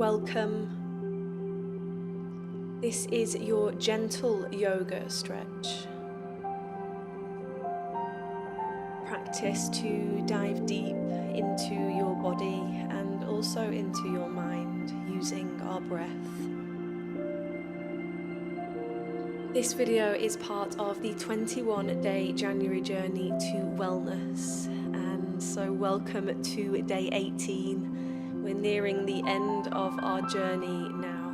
welcome. This is your gentle yoga stretch. Practice to dive deep into your body and also into your mind using our breath. This video is part of the 21-day January journey to wellness, and so welcome to day 18. We're nearing the end of our journey now.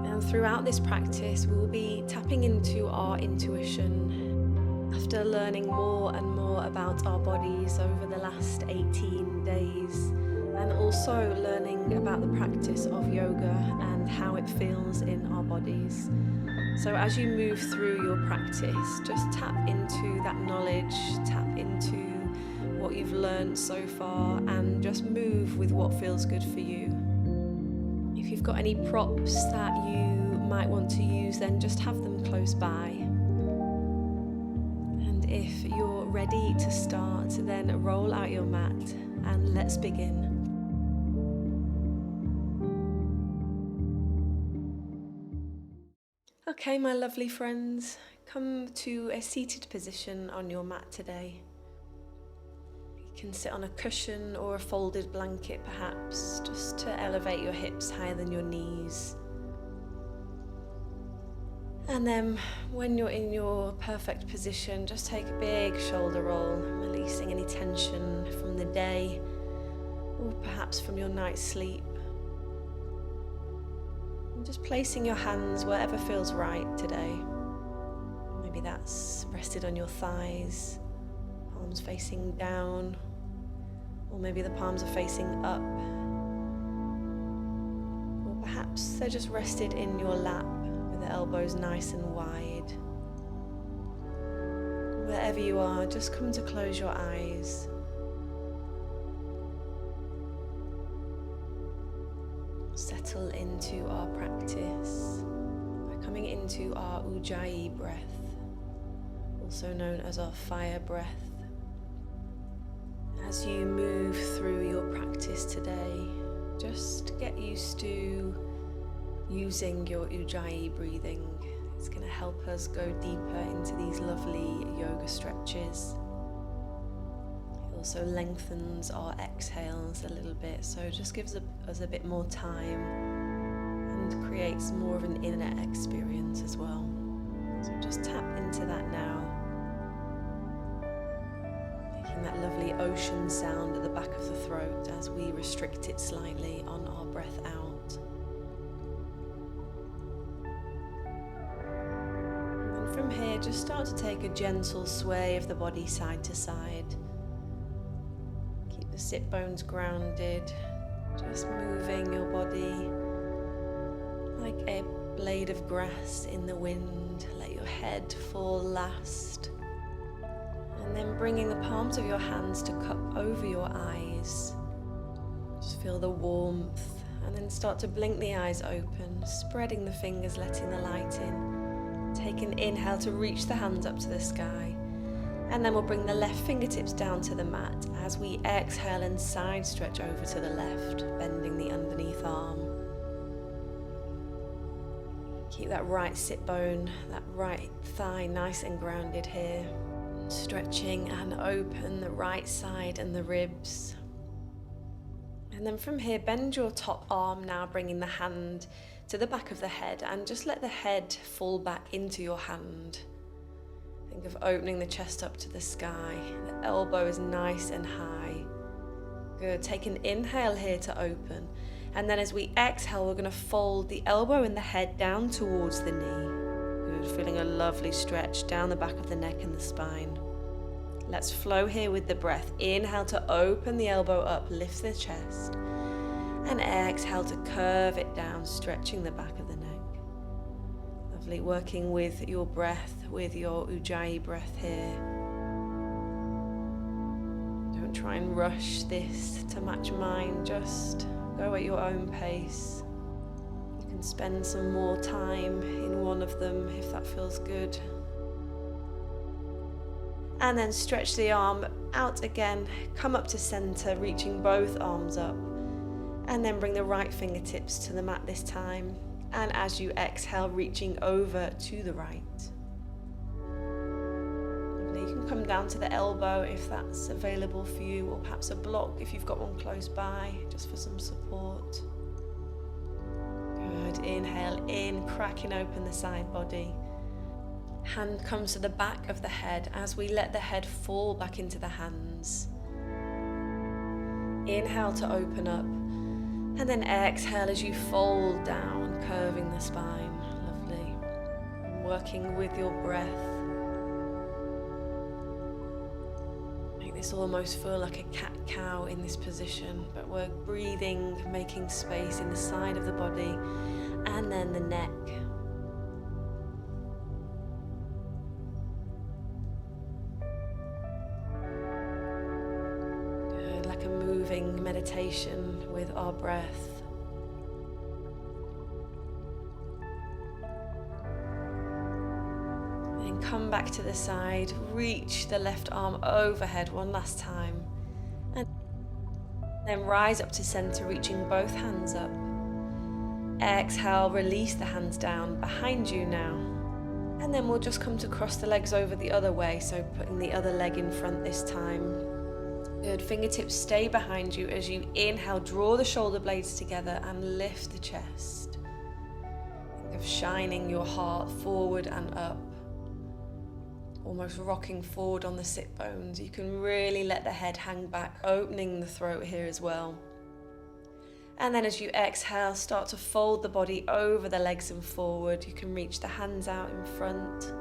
And throughout this practice, we will be tapping into our intuition after learning more and more about our bodies over the last 18 days, and also learning about the practice of yoga and how it feels in our bodies. So as you move through your practice, just tap into that knowledge, tap into what you've learned so far, and just move with what feels good for you. If you've got any props that you might want to use, then just have them close by. And if you're ready to start, then roll out your mat and let's begin. Okay, my lovely friends, come to a seated position on your mat today. You can sit on a cushion or a folded blanket perhaps, just to elevate your hips higher than your knees. And then when you're in your perfect position, just take a big shoulder roll, releasing any tension from the day or perhaps from your night's sleep. And just placing your hands wherever feels right today. Maybe that's rested on your thighs, palms facing down, or maybe the palms are facing up. Or perhaps they're just rested in your lap with the elbows nice and wide. Wherever you are, just come to close your eyes. Settle into our practice by coming into our Ujjayi breath, also known as our fire breath. As you move through your practice today, just get used to using your Ujjayi breathing. It's going to help us go deeper into these lovely yoga stretches. It also lengthens our exhales a little bit, so it just gives us a bit more time and creates more of an inner experience as well. So just tap into that now, making that lovely ocean sound at the back of the throat as we restrict it slightly on our breath out. And then from here, just start to take a gentle sway of the body side to side. Keep the sit bones grounded, just moving your body like a blade of grass in the wind. Let your head fall last. And then bringing the palms of your hands to cup over your eyes. Just feel the warmth, and then start to blink the eyes open, spreading the fingers, letting the light in. Take an inhale to reach the hands up to the sky. And then we'll bring the left fingertips down to the mat as we exhale and side stretch over to the left, bending the underneath arm. Keep that right sit bone, that right thigh nice and grounded here. Stretching and open the right side and the ribs. And then from here, bend your top arm now, bringing the hand to the back of the head, and just let the head fall back into your hand. Think of opening the chest up to the sky. The elbow is nice and high. Good. Take an inhale here to open. And then as we exhale, we're going to fold the elbow and the head down towards the knee. Good. Feeling a lovely stretch down the back of the neck and the spine. Let's flow here with the breath. Inhale to open the elbow up, lift the chest. And exhale to curve it down, stretching the back of the neck. Lovely, working with your breath, with your Ujjayi breath here. Don't try and rush this to match mine, just go at your own pace. You can spend some more time in one of them if that feels good. And then stretch the arm out again, come up to center, reaching both arms up. And then bring the right fingertips to the mat this time. And as you exhale, reaching over to the right. Lovely. You can come down to the elbow if that's available for you, or perhaps a block if you've got one close by, just for some support. Good. Inhale in, cracking open the side body. Hand comes to the back of the head as we let the head fall back into the hands. Inhale to open up, and then exhale as you fold down, curving the spine. Lovely. Working with your breath. Make this almost feel like a cat-cow in this position, but we're breathing, making space in the side of the body, and then the neck. Meditation with our breath. Then come back to the side, reach the left arm overhead one last time, and then rise up to center, reaching both hands up. Exhale, release the hands down behind you now, and then we'll just come to cross the legs over the other way, so putting the other leg in front this time. Good. Fingertips stay behind you as you inhale, draw the shoulder blades together and lift the chest. Think of shining your heart forward and up, almost rocking forward on the sit bones. You can really let the head hang back, opening the throat here as well. And then as you exhale, start to fold the body over the legs and forward. You can reach the hands out in front.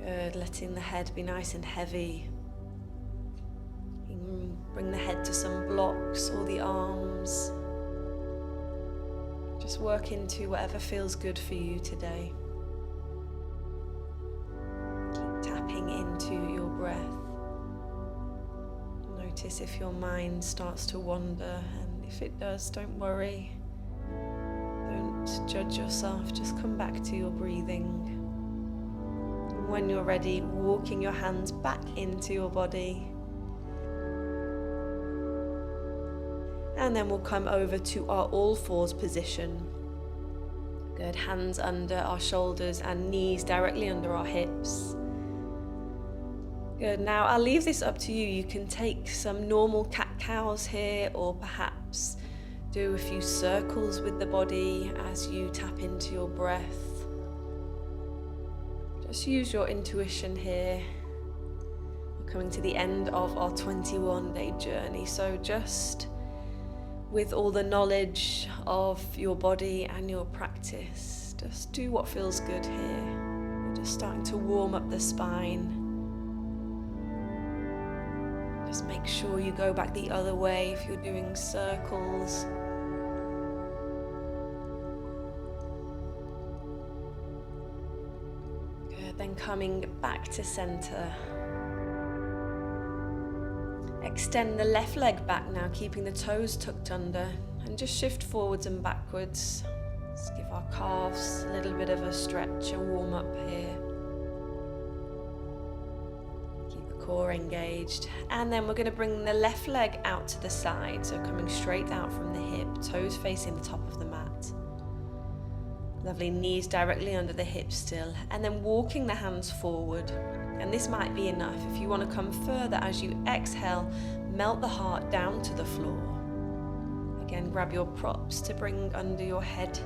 Good, letting the head be nice and heavy. You can bring the head to some blocks or the arms. Just work into whatever feels good for you today. Keep tapping into your breath. Notice if your mind starts to wander, and if it does, don't worry. Don't judge yourself, just come back to your breathing. When you're ready, walking your hands back into your body. And then we'll come over to our all fours position. Good, hands under our shoulders and knees directly under our hips. Good, now I'll leave this up to you. You can take some normal cat-cows here, or perhaps do a few circles with the body as you tap into your breath. Just use your intuition here. We're coming to the end of our 21-day journey, so just with all the knowledge of your body and your practice, just do what feels good here. We're just starting to warm up the spine. Just make sure you go back the other way if you're doing circles. Then coming back to center. Extend the left leg back now, keeping the toes tucked under, and just shift forwards and backwards. Let's give our calves a little bit of a stretch and warm up here. Keep the core engaged. And then we're going to bring the left leg out to the side, so coming straight out from the hip, toes facing the top of the mat. Lovely, knees directly under the hips still, and then walking the hands forward. And this might be enough. If you want to come further, as you exhale, melt the heart down to the floor. Again, grab your props to bring under your head.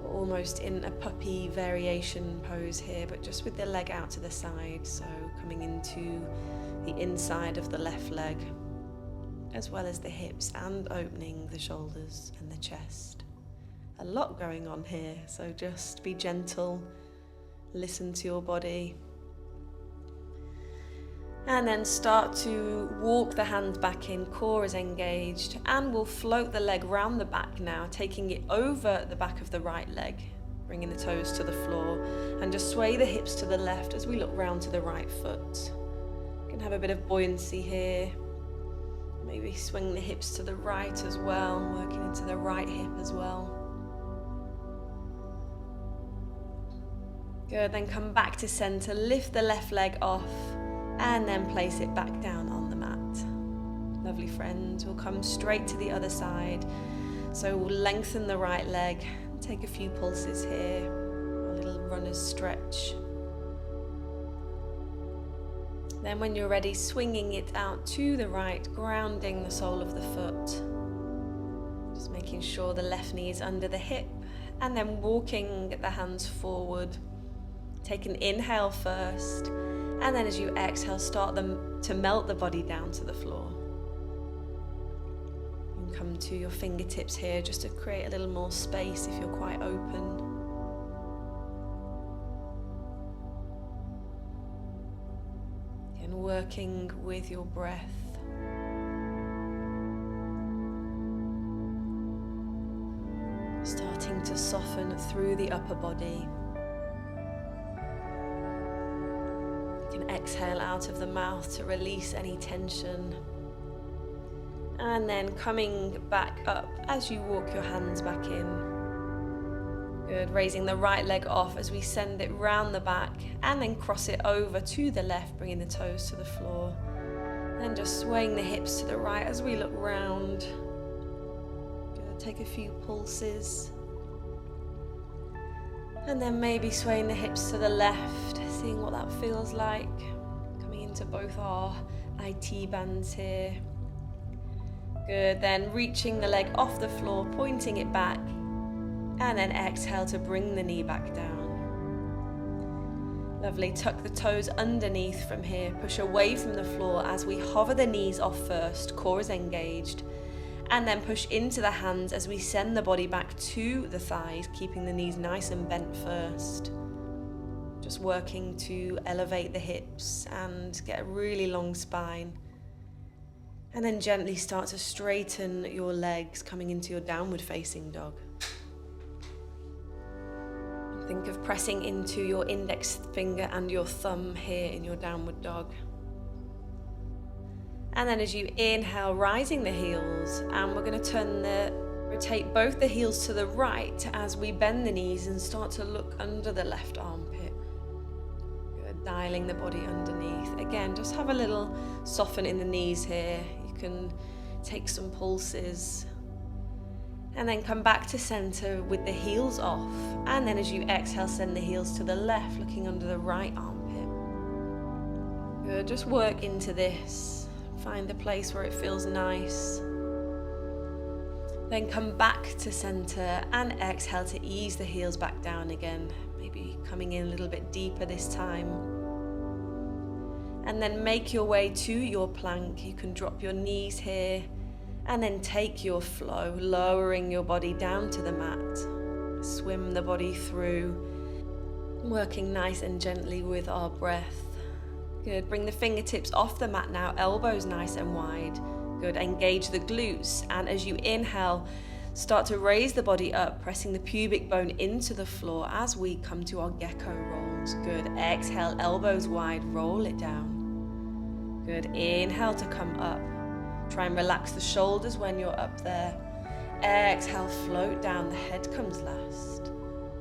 Almost in a puppy variation pose here, but just with the leg out to the side, so coming into the inside of the left leg, as well as the hips, and opening the shoulders and the chest. A lot going on here, so just be gentle, listen to your body. And then start to walk the hands back in, core is engaged, and we'll float the leg round the back now, taking it over the back of the right leg, bringing the toes to the floor, and just sway the hips to the left as we look round to the right foot. You can have a bit of buoyancy here. Maybe swing the hips to the right as well, working into the right hip as well. Good, then come back to center, lift the left leg off, and then place it back down on the mat. Lovely friend, we'll come straight to the other side. So we'll lengthen the right leg, take a few pulses here, a little runner's stretch. Then when you're ready, swinging it out to the right, grounding the sole of the foot. Just making sure the left knee is under the hip, and then walking the hands forward. Take an inhale first, and then as you exhale, start them to melt the body down to the floor. And come to your fingertips here just to create a little more space if you're quite open. And working with your breath. Starting to soften through the upper body. You can exhale out of the mouth to release any tension. And then coming back up as you walk your hands back in. Good, raising the right leg off as we send it round the back and then cross it over to the left, bringing the toes to the floor. Then just swaying the hips to the right as we look round. Good, take a few pulses. And then maybe swaying the hips to the left, seeing what that feels like. Coming into both our IT bands here. Good, then reaching the leg off the floor, pointing it back. And then exhale to bring the knee back down. Lovely, tuck the toes underneath from here. Push away from the floor as we hover the knees off first, core is engaged. And then push into the hands as we send the body back to the thighs, keeping the knees nice and bent first. Just working to elevate the hips and get a really long spine. And then gently start to straighten your legs, coming into your downward facing dog. Think of pressing into your index finger and your thumb here in your downward dog. And then as you inhale, rising the heels, and we're going to rotate both the heels to the right as we bend the knees and start to look under the left armpit. Good, dialing the body underneath. Again, just have a little soften in the knees here. You can take some pulses. And then come back to center with the heels off. And then as you exhale, send the heels to the left, looking under the right armpit. Good, just work into this. Find a place where it feels nice. Then come back to center and exhale to ease the heels back down again. Maybe coming in a little bit deeper this time. And then make your way to your plank. You can drop your knees here. And then take your flow, lowering your body down to the mat. Swim the body through, working nice and gently with our breath. Good, bring the fingertips off the mat now, elbows nice and wide. Good, engage the glutes, and as you inhale, start to raise the body up, pressing the pubic bone into the floor as we come to our gecko rolls. Good, exhale, elbows wide, roll it down. Good, inhale to come up. Try and relax the shoulders when you're up there. Exhale, float down, the head comes last.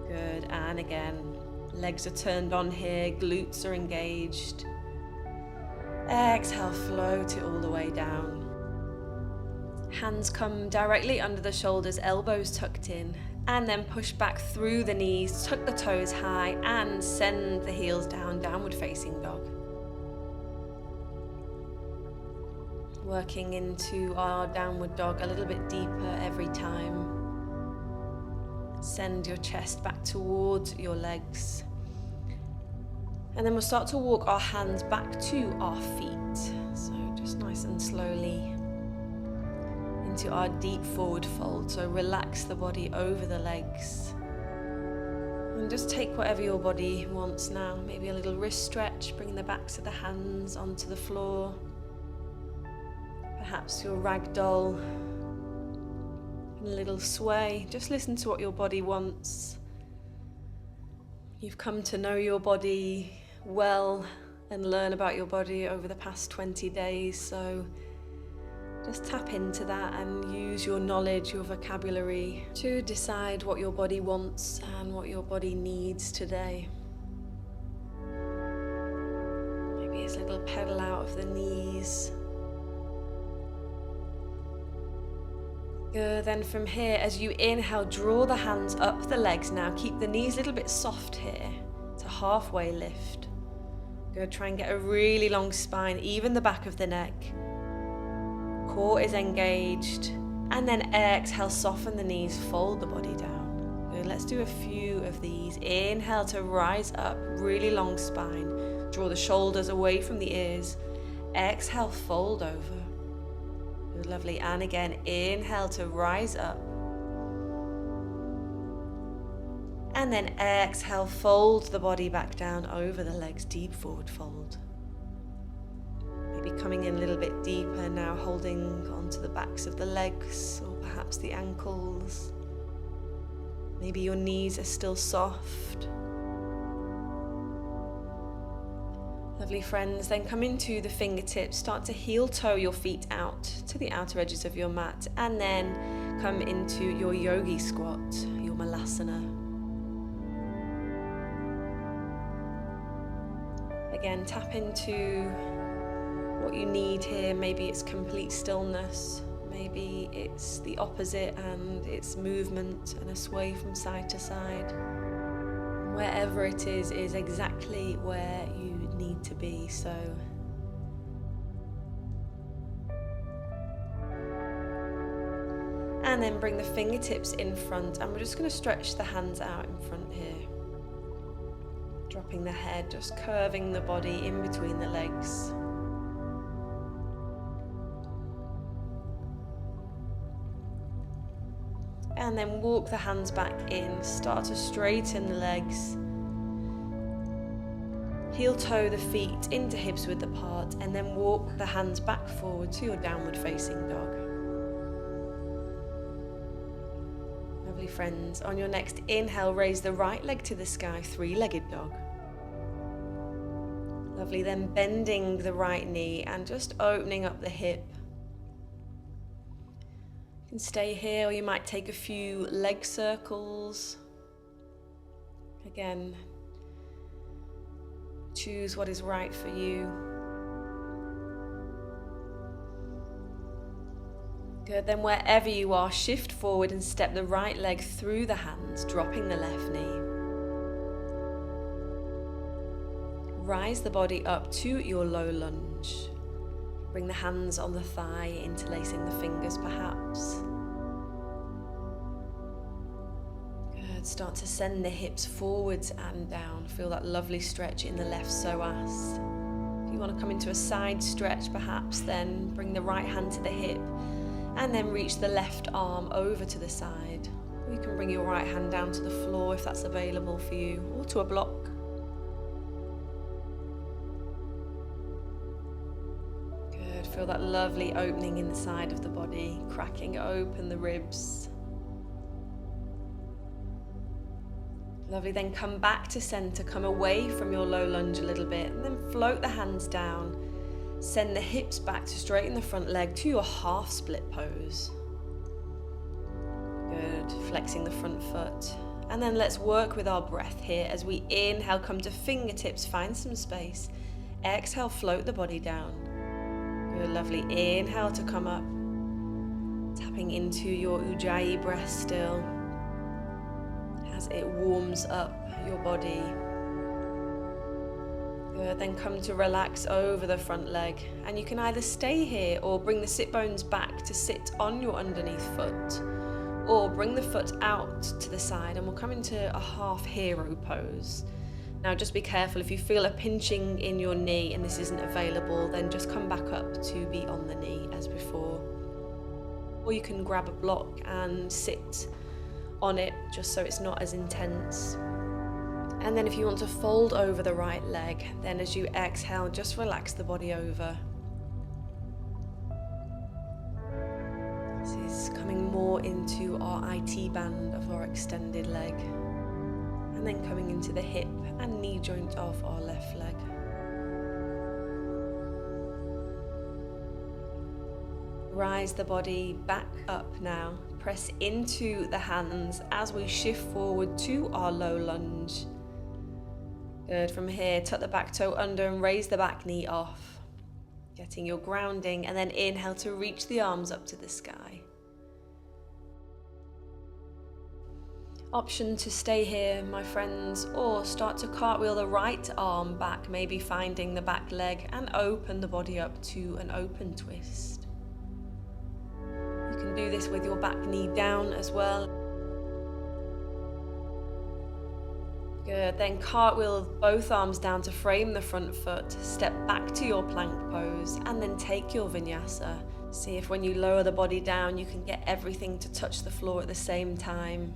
Good, and again, legs are turned on here, glutes are engaged. Exhale, float it all the way down. Hands come directly under the shoulders, elbows tucked in, and then push back through the knees, tuck the toes high, and send the heels down, downward facing dog. Working into our downward dog a little bit deeper every time. Send your chest back towards your legs. And then we'll start to walk our hands back to our feet. So just nice and slowly into our deep forward fold. So relax the body over the legs. And just take whatever your body wants now. Maybe a little wrist stretch, bring the backs of the hands onto the floor. Perhaps your ragdoll, a little sway. Just listen to what your body wants. You've come to know your body well and learn about your body over the past 20 days, so just tap into that and use your knowledge, your vocabulary to decide what your body wants and what your body needs today. Nice little pedal out of the knees. Good, then from here, as you inhale, draw the hands up the legs now. Keep the knees a little bit soft here. It's a halfway lift. Good, try and get a really long spine, even the back of the neck. Core is engaged. And then exhale, soften the knees, fold the body down. Good, let's do a few of these. Inhale to rise up, really long spine. Draw the shoulders away from the ears. Exhale, fold over. Good, lovely. And again, inhale to rise up. And then exhale, fold the body back down over the legs, deep forward fold. Maybe coming in a little bit deeper now, holding onto the backs of the legs or perhaps the ankles. Maybe your knees are still soft. Lovely friends, then come into the fingertips, start to heel toe your feet out to the outer edges of your mat, and then come into your yogi squat, your malasana. Again, tap into what you need here. Maybe it's complete stillness, maybe it's the opposite and it's movement and a sway from side to side. Wherever it is exactly where you need to be. So and then bring the fingertips in front, and we're just going to stretch the hands out in front here, dropping the head, just curving the body in between the legs. And then walk the hands back in, start to straighten the legs. Heel toe the feet into hips width apart, and then walk the hands back forward to your downward facing dog. Lovely friends, on your next inhale, raise the right leg to the sky, three-legged dog. Lovely, then bending the right knee and just opening up the hip. You can stay here, or you might take a few leg circles. Again, choose what is right for you. Good, then wherever you are, shift forward and step the right leg through the hands, dropping the left knee. Rise the body up to your low lunge. Bring the hands on the thigh, interlacing the fingers perhaps. Good, start to send the hips forwards and down. Feel that lovely stretch in the left psoas. If you want to come into a side stretch perhaps, then bring the right hand to the hip and then reach the left arm over to the side. Or you can bring your right hand down to the floor if that's available for you, or to a block. Feel that lovely opening in the side of the body, cracking open the ribs. Lovely, then come back to center, come away from your low lunge a little bit, and then float the hands down. Send the hips back to straighten the front leg to your half split pose. Good, flexing the front foot. And then let's work with our breath here. As we inhale, come to fingertips, find some space. Exhale, float the body down. Good, lovely. Inhale to come up, tapping into your Ujjayi breath still as it warms up your body. Good, then come to relax over the front leg, and you can either stay here or bring the sit bones back to sit on your underneath foot, or bring the foot out to the side and we'll come into a half hero pose. Now just be careful, if you feel a pinching in your knee and this isn't available, then just come back up to be on the knee as before. Or you can grab a block and sit on it just so it's not as intense. And then if you want to fold over the right leg, then as you exhale, just relax the body over. This is coming more into our IT band of our extended leg. And then coming into the hip and knee joint of our left leg. Rise the body back up now. Press into the hands as we shift forward to our low lunge. Good. From here, tuck the back toe under and raise the back knee off. Getting your grounding, and then inhale to reach the arms up to the sky. Option to stay here, my friends, or start to cartwheel the right arm back, maybe finding the back leg, and open the body up to an open twist. You can do this with your back knee down as well. Good, then cartwheel both arms down to frame the front foot, step back to your plank pose, and then take your vinyasa. See if when you lower the body down, you can get everything to touch the floor at the same time.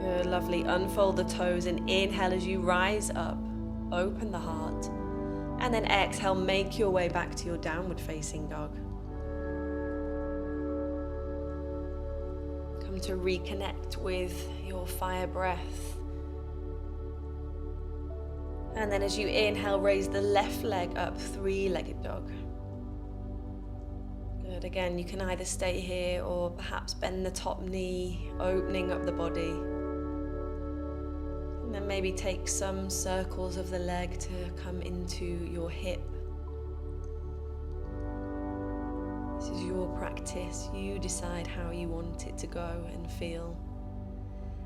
Good, lovely. Unfold the toes and inhale as you rise up. Open the heart. And then exhale, make your way back to your downward facing dog. Come to reconnect with your fire breath. And then as you inhale, raise the left leg up, three-legged dog. Good, again, you can either stay here or perhaps bend the top knee, opening up the body. And then maybe take some circles of the leg to come into your hip. This is your practice. You decide how you want it to go and feel.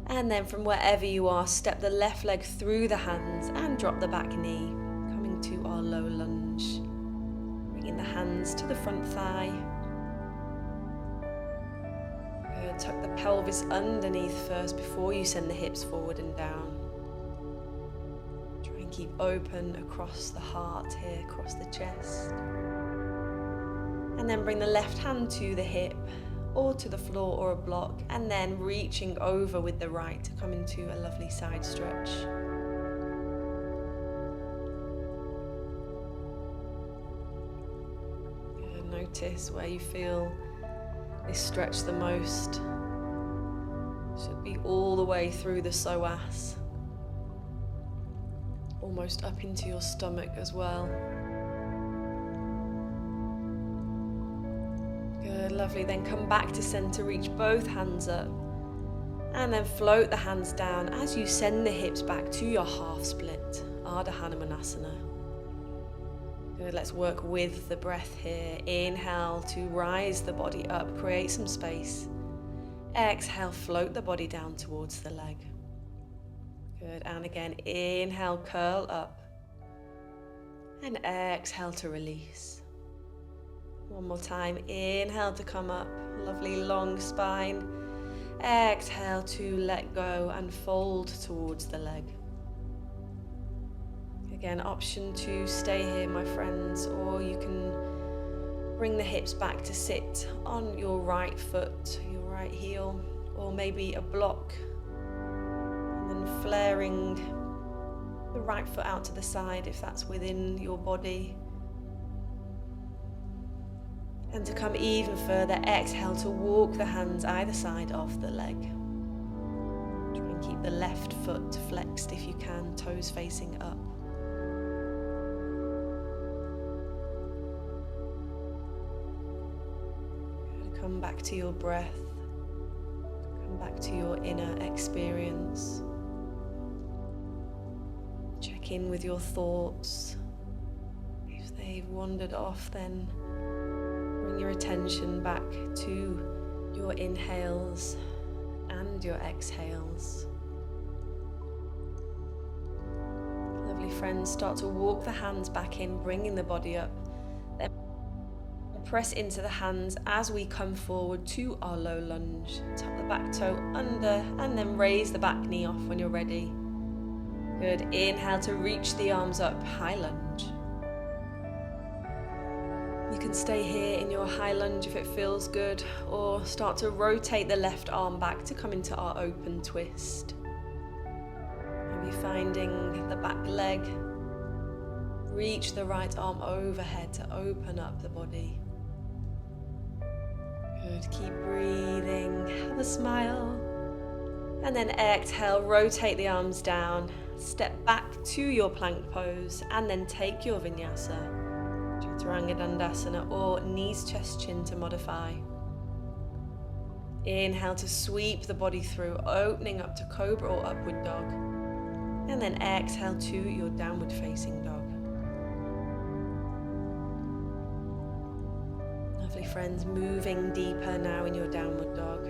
And then from wherever you are, step the left leg through the hands and drop the back knee, coming to our low lunge. Bringing the hands to the front thigh. Good. Tuck the pelvis underneath first before you send the hips forward and down. Try and keep open across the heart here, across the chest. And then bring the left hand to the hip, or to the floor or a block, and then reaching over with the right to come into a lovely side stretch. Good. Notice where you feel this stretch the most. Should be all the way through the psoas, almost up into your stomach as well. Good, lovely. Then come back to center, reach both hands up, and then float the hands down as you send the hips back to your half split, Ardha Hanumanasana. Good, let's work with the breath here. Inhale to rise the body up, create some space. Exhale, float the body down towards the leg. Good, and again, inhale, curl up, and exhale to release. One more time, inhale to come up, lovely long spine. Exhale to let go and fold towards the leg. Again, option to stay here, my friends, or you can bring the hips back to sit on your right foot, your right heel, or maybe a block. And then flaring the right foot out to the side if that's within your body. And to come even further, exhale to walk the hands either side of the leg. Try and keep the left foot flexed if you can, toes facing up. Come back to your breath. Come back to your inner experience. Check in with your thoughts. If they've wandered off, then bring your attention back to your inhales and your exhales. Lovely friends, start to walk the hands back in, bringing the body up. Then press into the hands as we come forward to our low lunge. Tuck the back toe under and then raise the back knee off when you're ready. Good. Inhale to reach the arms up, high lunge. You can stay here in your high lunge if it feels good, or start to rotate the left arm back to come into our open twist. Maybe finding the back leg. Reach the right arm overhead to open up the body. Good, keep breathing, have a smile. And then exhale, rotate the arms down, step back to your plank pose, and then take your vinyasa. Chaturanga Dandasana or knees, chest, chin to modify. Inhale to sweep the body through, opening up to cobra or upward dog. And then exhale to your downward facing dog. Lovely friends, moving deeper now in your downward dog.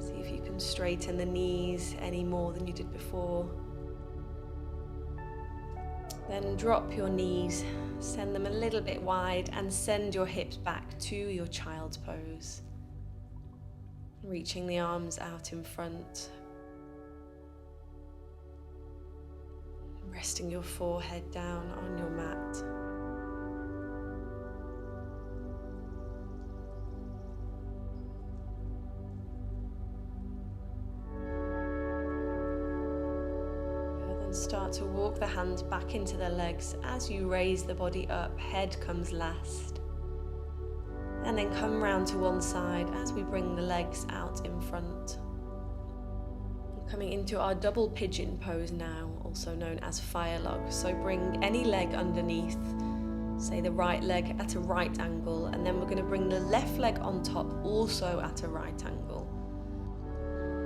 See if you can straighten the knees any more than you did before. Then drop your knees, send them a little bit wide and send your hips back to your child's pose. Reaching the arms out in front. Resting your forehead down on your mat. Then start to walk the hands back into the legs. As you raise the body up, head comes last. And then come round to one side as we bring the legs out in front. Coming into our double pigeon pose now, also known as fire log. So bring any leg underneath, say the right leg at a right angle, and then we're going to bring the left leg on top, also at a right angle.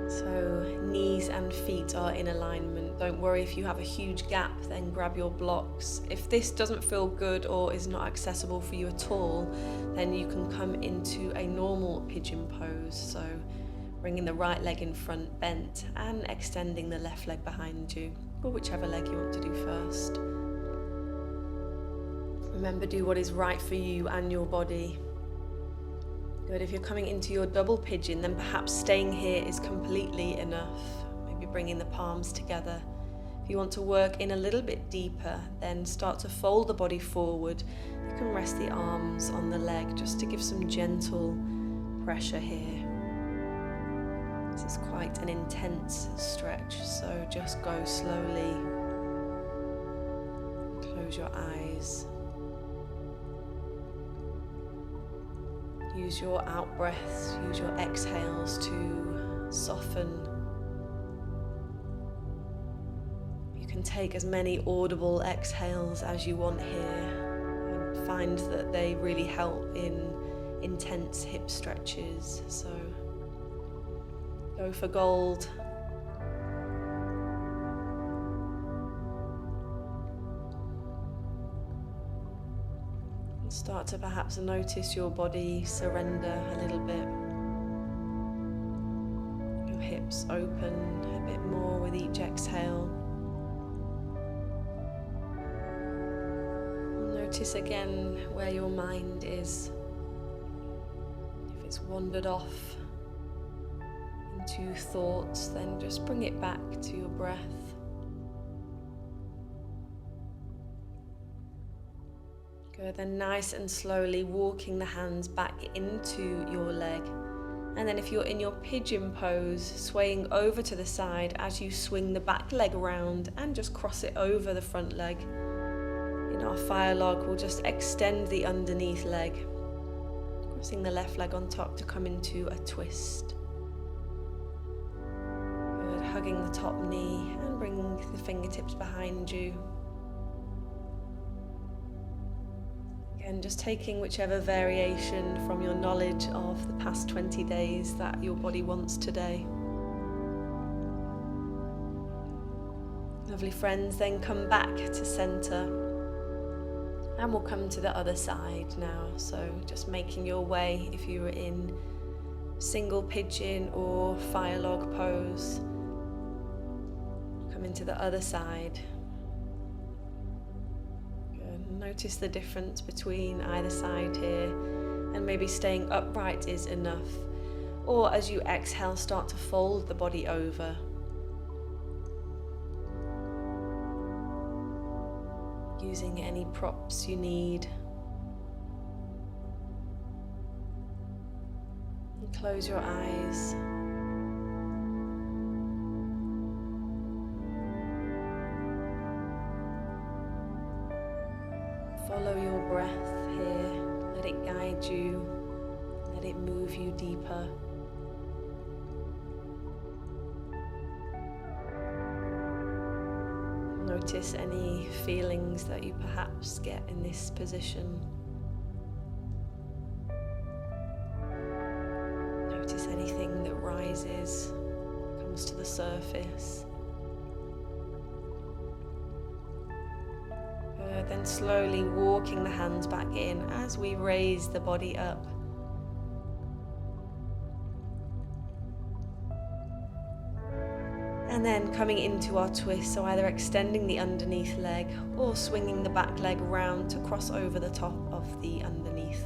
So knees and feet are in alignment. Don't worry if you have a huge gap, then grab your blocks. If this doesn't feel good or is not accessible for you at all, then you can come into a normal pigeon pose. So bringing the right leg in front bent and extending the left leg behind you, or whichever leg you want to do first. Remember, do what is right for you and your body. Good. If you're coming into your double pigeon, then perhaps staying here is completely enough. Maybe bringing the palms together. If you want to work in a little bit deeper, then start to fold the body forward. You can rest the arms on the leg just to give some gentle pressure here. This is quite an intense stretch, so just go slowly. Close your eyes. Use your out breaths, use your exhales to soften. You can take as many audible exhales as you want here and find that they really help in intense hip stretches. So go for gold. And start to perhaps notice your body surrender a little bit. Your hips open a bit more with each exhale. Notice again where your mind is. If it's wandered off into thoughts, then just bring it back to your breath. Good, then nice and slowly walking the hands back into your leg. And then if you're in your pigeon pose, swaying over to the side as you swing the back leg around and just cross it over the front leg. In our fire log, we'll just extend the underneath leg, crossing the left leg on top to come into a twist. Hugging the top knee and bringing the fingertips behind you. Again, just taking whichever variation from your knowledge of the past 20 days that your body wants today. Lovely friends, then come back to center and we'll come to the other side now. So just making your way if you were in single pigeon or fire log pose. Into the other side. Good. Notice the difference between either side here, and maybe staying upright is enough, or as you exhale, start to fold the body over. Using any props you need. And close your eyes. Follow your breath here, let it guide you, let it move you deeper. Notice any feelings that you perhaps get in this position. Notice anything that rises, comes to the surface. Then slowly walking the hands back in as we raise the body up. And then coming into our twist, so either extending the underneath leg or swinging the back leg round to cross over the top of the underneath.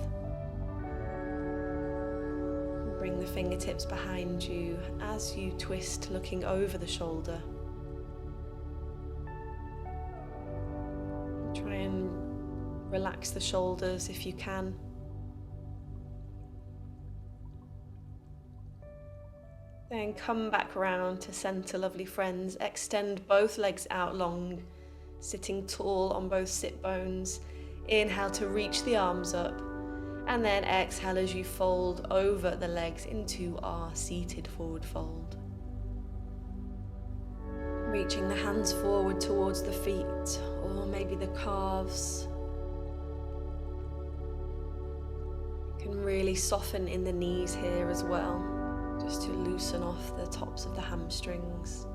Bring the fingertips behind you as you twist, looking over the shoulder. Try and relax the shoulders if you can. Then come back around to center, lovely friends. Extend both legs out long, sitting tall on both sit bones. Inhale to reach the arms up. And then exhale as you fold over the legs into our seated forward fold. Reaching the hands forward towards the feet, or maybe the calves. You can really soften in the knees here as well, just to loosen off the tops of the hamstrings.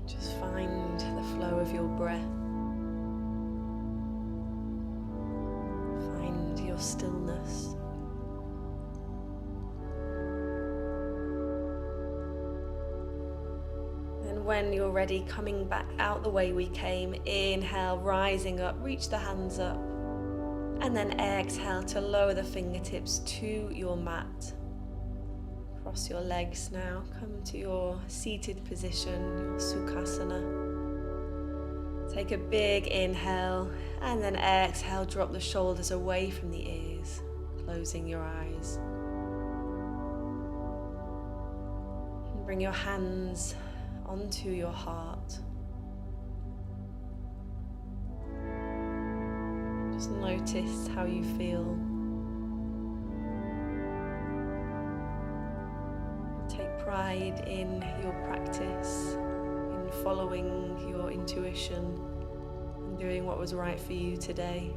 Just find the flow of your breath. Stillness. And when you're ready, coming back out the way we came, inhale, rising up, reach the hands up, and then exhale to lower the fingertips to your mat. Cross your legs now, come to your seated position, your Sukhasana. Take a big inhale and then exhale, drop the shoulders away from the ears, closing your eyes. And bring your hands onto your heart. Just notice how you feel. Take pride in your practice, in following your intuition and doing what was right for you today.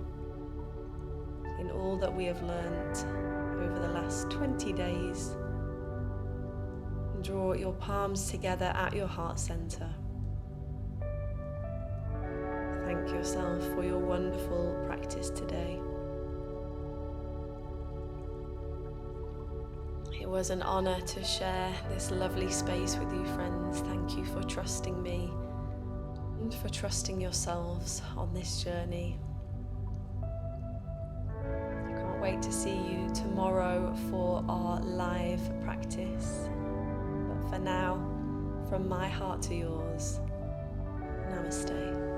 In all that we have learnt over the last 20 days. And draw your palms together at your heart center. Thank yourself for your wonderful practice today. It was an honor to share this lovely space with you, friends. Thank you for trusting me and for trusting yourselves on this journey. I can't wait to see you tomorrow for our live practice. But for now, from my heart to yours, namaste.